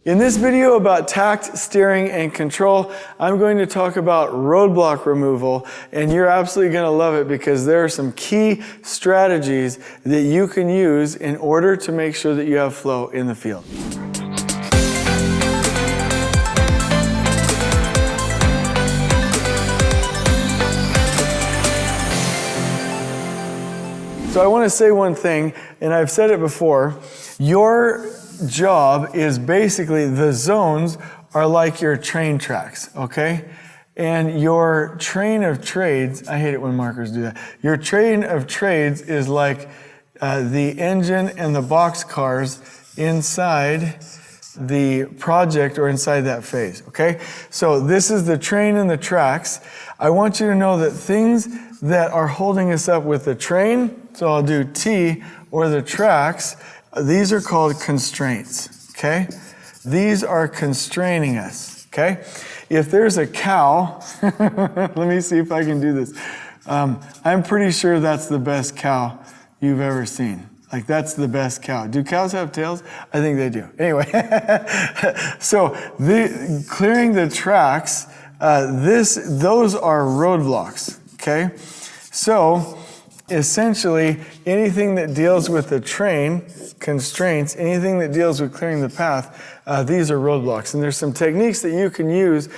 In this video about takt, steering, and control, I'm going to talk about roadblock removal, and you're absolutely going to love it because there are some key strategies that you can use in order to make sure that you have flow in the field. So I want to say one thing, and I've said it before. Your job is basically, the zones are like your train tracks, okay? And your train of trades, I hate it when markers do that. Your train of trades is like the engine and the box cars inside the project or inside that phase, okay? So this is the train and the tracks. I want you to know that things that are holding us up with the train, so I'll do T, or the tracks, these are called constraints, okay? These are constraining us, okay? If there's a cow, let me see if I can do this. I'm pretty sure that's the best cow you've ever seen. Like, that's the best cow. Do cows have tails? I think they do. Anyway, so clearing the tracks, those are roadblocks, okay? So essentially, anything that deals with the train, constraints, anything that deals with clearing the path, these are roadblocks. And there's some techniques that you can use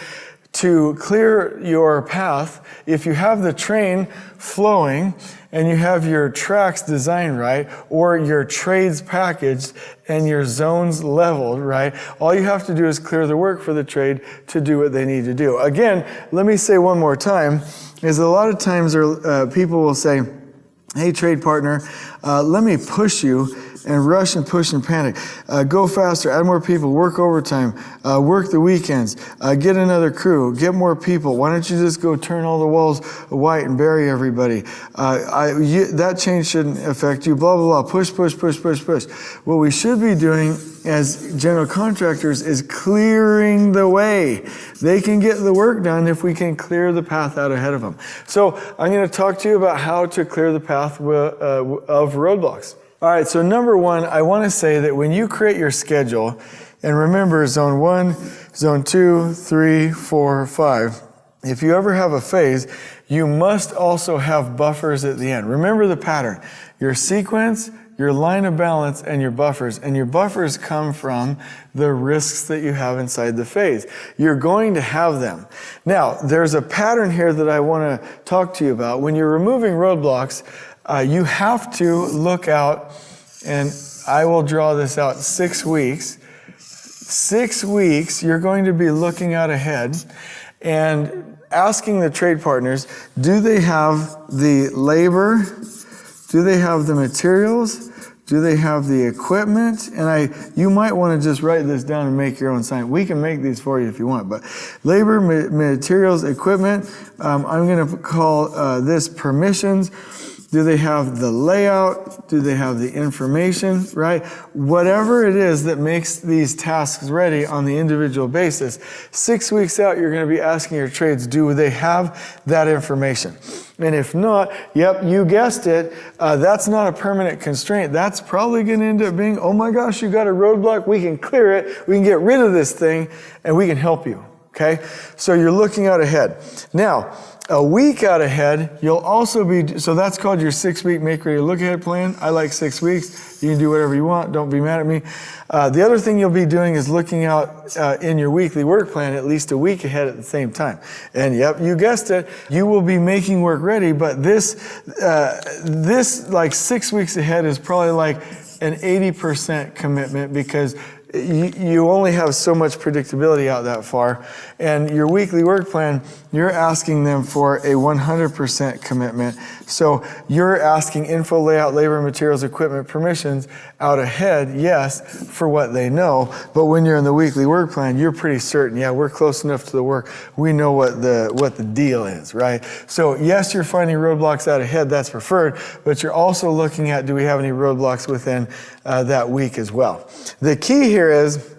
to clear your path. If you have the train flowing and you have your tracks designed right, or your trades packaged and your zones leveled right, all you have to do is clear the work for the trade to do what they need to do. Again, let me say one more time, is a lot of times people will say, hey, trade partner, let me push you and rush and push and panic. Go faster, add more people, work overtime, work the weekends, get another crew, get more people. Why don't you just go turn all the walls white and bury everybody? That change shouldn't affect you, blah, blah, blah. Push, push, push, push, push. What we should be doing as general contractors is clearing the way. They can get the work done if we can clear the path out ahead of them. So I'm going to talk to you about how to clear the path of roadblocks. All right, so number one, I want to say that when you create your schedule, and remember zone 1, zone 2, 3, 4, 5, if you ever have a phase, you must also have buffers at the end. Remember the pattern. Your sequence, your line of balance, and your buffers. And your buffers come from the risks that you have inside the phase. You're going to have them. Now, there's a pattern here that I want to talk to you about. When you're removing roadblocks, you have to look out, and I will draw this out 6 weeks. 6 weeks, you're going to be looking out ahead and asking the trade partners, do they have the labor? Do they have the materials? Do they have the equipment? And you might want to just write this down and make your own sign. We can make these for you if you want, but labor, materials, equipment, I'm going to call this permissions. Do they have the layout? Do they have the information, right? Whatever it is that makes these tasks ready on the individual basis, 6 weeks out, you're going to be asking your trades, do they have that information? And if not, yep, you guessed it, that's not a permanent constraint. That's probably going to end up being, oh my gosh, you got a roadblock, we can clear it, we can get rid of this thing, and we can help you, okay? So you're looking out ahead. Now, a week out ahead, you'll also be, so that's called your 6-week make ready look ahead plan. I like 6 weeks. You can do whatever you want. Don't be mad at me. The other thing you'll be doing is looking out in your weekly work plan at least a week ahead at the same time. And yep, you guessed it. You will be making work ready, but this like 6 weeks ahead is probably like an 80% commitment because you only have so much predictability out that far. And your weekly work plan, you're asking them for a 100% commitment. So you're asking info, layout, labor, materials, equipment, permissions out ahead, yes, for what they know. But when you're in the weekly work plan, you're pretty certain, yeah, we're close enough to the work. We know what the deal is, right? So yes, you're finding roadblocks out ahead, that's preferred, but you're also looking at, do we have any roadblocks within that week as well? The key here is,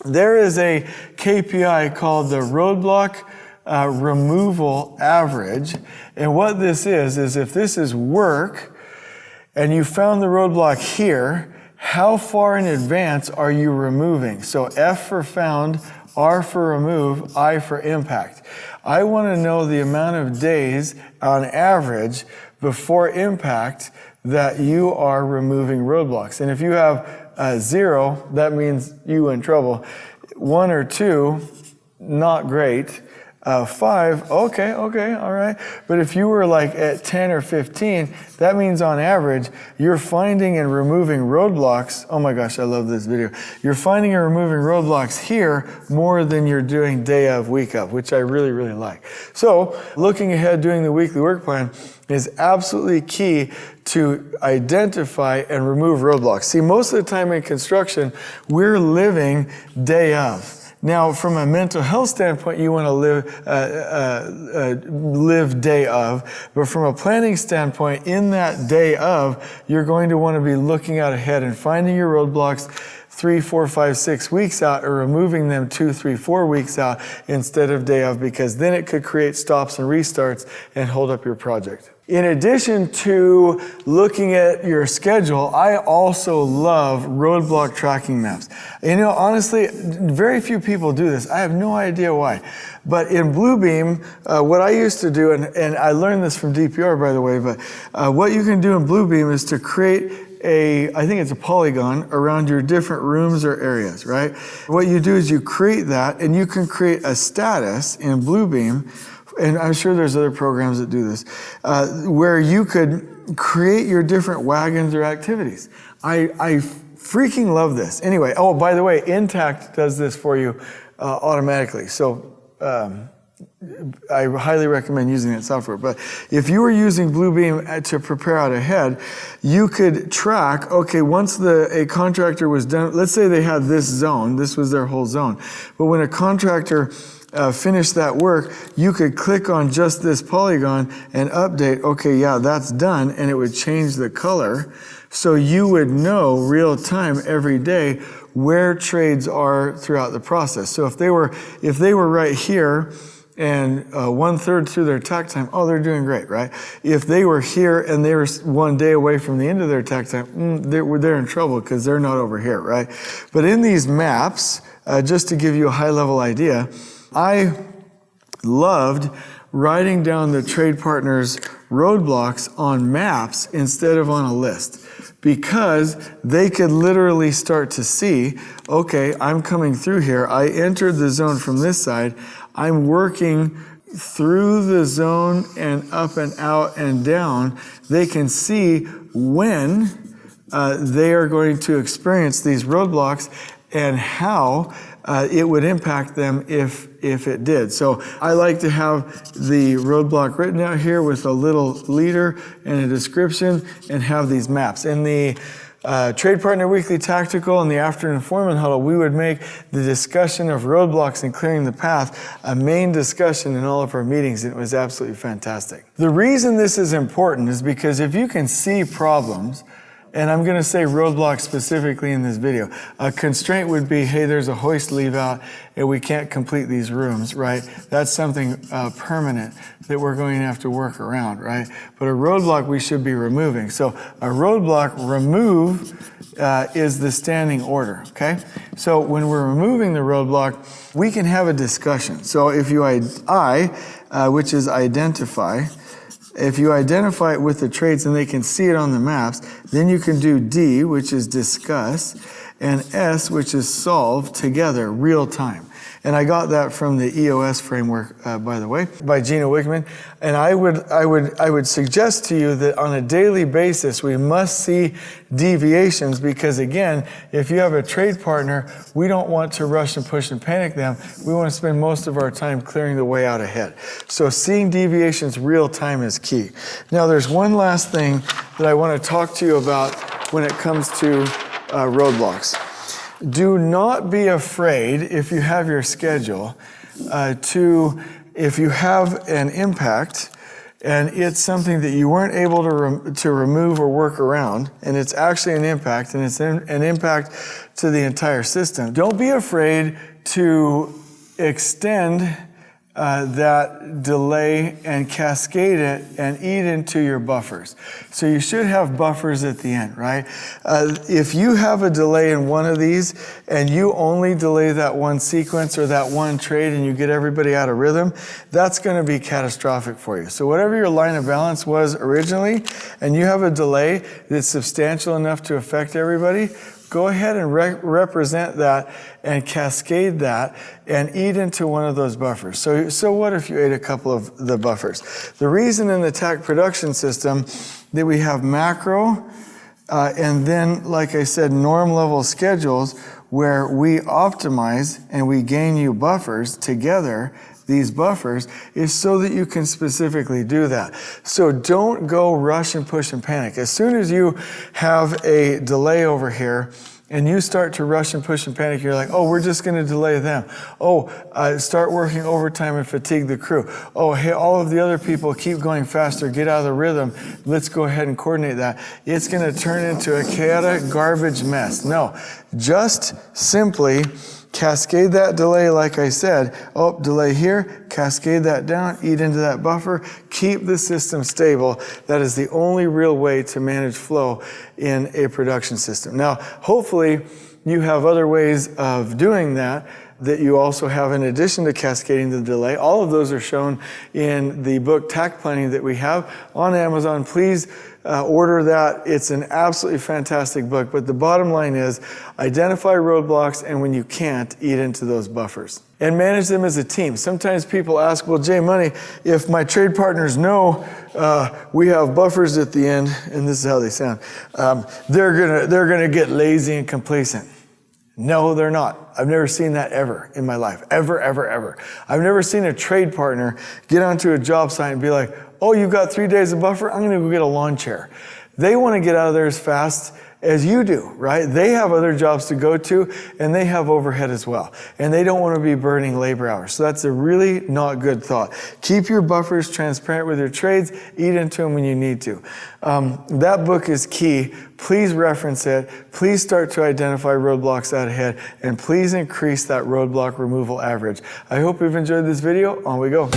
there is a KPI called the roadblock removal average. And what this is if this is work and you found the roadblock here, how far in advance are you removing? So F for found, R for remove, I for impact. I want to know the amount of days on average before impact that you are removing roadblocks. And if you have 0, that means you in trouble. 1 or 2, not great. 5, okay, all right. But if you were like at 10 or 15, that means on average, you're finding and removing roadblocks. Oh my gosh, I love this video. You're finding and removing roadblocks here more than you're doing day of, week of, which I really, really like. So looking ahead, doing the weekly work plan is absolutely key to identify and remove roadblocks. See, most of the time in construction, we're living day of. Now, from a mental health standpoint, you want to live day of, but from a planning standpoint, in that day of, you're going to want to be looking out ahead and finding your roadblocks 3, 4, 5, 6 weeks out, or removing them 2, 3, 4 weeks out instead of day of, because then it could create stops and restarts and hold up your project. In addition to looking at your schedule, I also love roadblock tracking maps. You know, honestly, very few people do this. I have no idea why. But in Bluebeam, what I used to do, and I learned this from DPR, by the way, but what you can do in Bluebeam is to create I think it's a polygon around your different rooms or areas, right? What you do is you create that, and you can create a status in Bluebeam, and I'm sure there's other programs that do this, where you could create your different wagons or activities. I freaking love this. Anyway, oh, by the way, LeanTakt does this for you automatically. So I highly recommend using that software. But if you were using Bluebeam to prepare out ahead, you could track, okay, once a contractor was done, let's say they had this zone, this was their whole zone. But when a contractor finished that work, you could click on just this polygon and update, okay, yeah, that's done, and it would change the color. So you would know real time every day where trades are throughout the process. So if they were right here and 1/3 through their takt time, oh, they're doing great, right? If they were here and they were 1 day away from the end of their takt time, they're in trouble because they're not over here, right? But in these maps, just to give you a high level idea, I loved writing down the trade partners' roadblocks on maps instead of on a list, because they could literally start to see, okay, I'm coming through here. I entered the zone from this side. I'm working through the zone and up and out and down. They can see when they are going to experience these roadblocks and how it would impact them if it did. So I like to have the roadblock written out here with a little leader and a description, and have these maps. In the Trade Partner Weekly Tactical and the Afternoon Foreman Huddle, we would make the discussion of roadblocks and clearing the path a main discussion in all of our meetings, and it was absolutely fantastic. The reason this is important is because if you can see problems, and I'm going to say roadblocks specifically in this video. A constraint would be, hey, there's a hoist leave out and we can't complete these rooms, right? That's something permanent that we're going to have to work around, right? But a roadblock we should be removing. So a roadblock remove is the standing order, okay? So when we're removing the roadblock, we can have a discussion. So if you which is identify, if you identify it with the trades and they can see it on the maps, then you can do D, which is discuss, and S, which is solve together, real time. And I got that from the EOS framework, by the way, by Gina Wickman. And I would suggest to you that on a daily basis, we must see deviations, because again, if you have a trade partner, we don't want to rush and push and panic them. We want to spend most of our time clearing the way out ahead. So seeing deviations real time is key. Now there's one last thing that I want to talk to you about when it comes to roadblocks. Do not be afraid, if you have your schedule, if you have an impact and it's something that you weren't able to remove or work around, and it's actually an impact, and it's an impact to the entire system. Don't be afraid to extend that delay and cascade it and eat into your buffers. So you should have buffers at the end, right? If you have a delay in one of these and you only delay that one sequence or that one trade and you get everybody out of rhythm, that's going to be catastrophic for you. So whatever your line of balance was originally and you have a delay that's substantial enough to affect everybody, go ahead and represent that and cascade that and eat into one of those buffers. So what if you ate a couple of the buffers? The reason in the takt production system that we have macro and then, like I said, norm level schedules where we optimize and we gain you buffers together, these buffers, is so that you can specifically do that. So don't go rush and push and panic. As soon as you have a delay over here and you start to rush and push and panic, you're like, oh, we're just going to delay them. Oh, start working overtime and fatigue the crew. Oh, hey, all of the other people keep going faster, get out of the rhythm. Let's go ahead and coordinate that. It's going to turn into a chaotic garbage mess. No, just simply cascade that delay, like I said. Oh, delay here, cascade that down, eat into that buffer, keep the system stable. That is the only real way to manage flow in a production system. Now, hopefully, you have other ways of doing that you also have in addition to cascading the delay. All of those are shown in the book Takt Planning that we have on Amazon. Please order that. It's an absolutely fantastic book. But the bottom line is identify roadblocks, and when you can't, eat into those buffers. And manage them as a team. Sometimes people ask, well, Jay Money, if my trade partners know we have buffers at the end, and this is how they sound, they're gonna get lazy and complacent. No, they're not. I've never seen that ever in my life. Ever, ever, ever. I've never seen a trade partner get onto a job site and be like, oh, you've got 3 days of buffer? I'm going to go get a lawn chair. They want to get out of there as fast as you do, right? They have other jobs to go to, and they have overhead as well. And they don't want to be burning labor hours. So that's a really not good thought. Keep your buffers transparent with your trades. Eat into them when you need to. That book is key. Please reference it. Please start to identify roadblocks out ahead, and please increase that roadblock removal average. I hope you've enjoyed this video. On we go.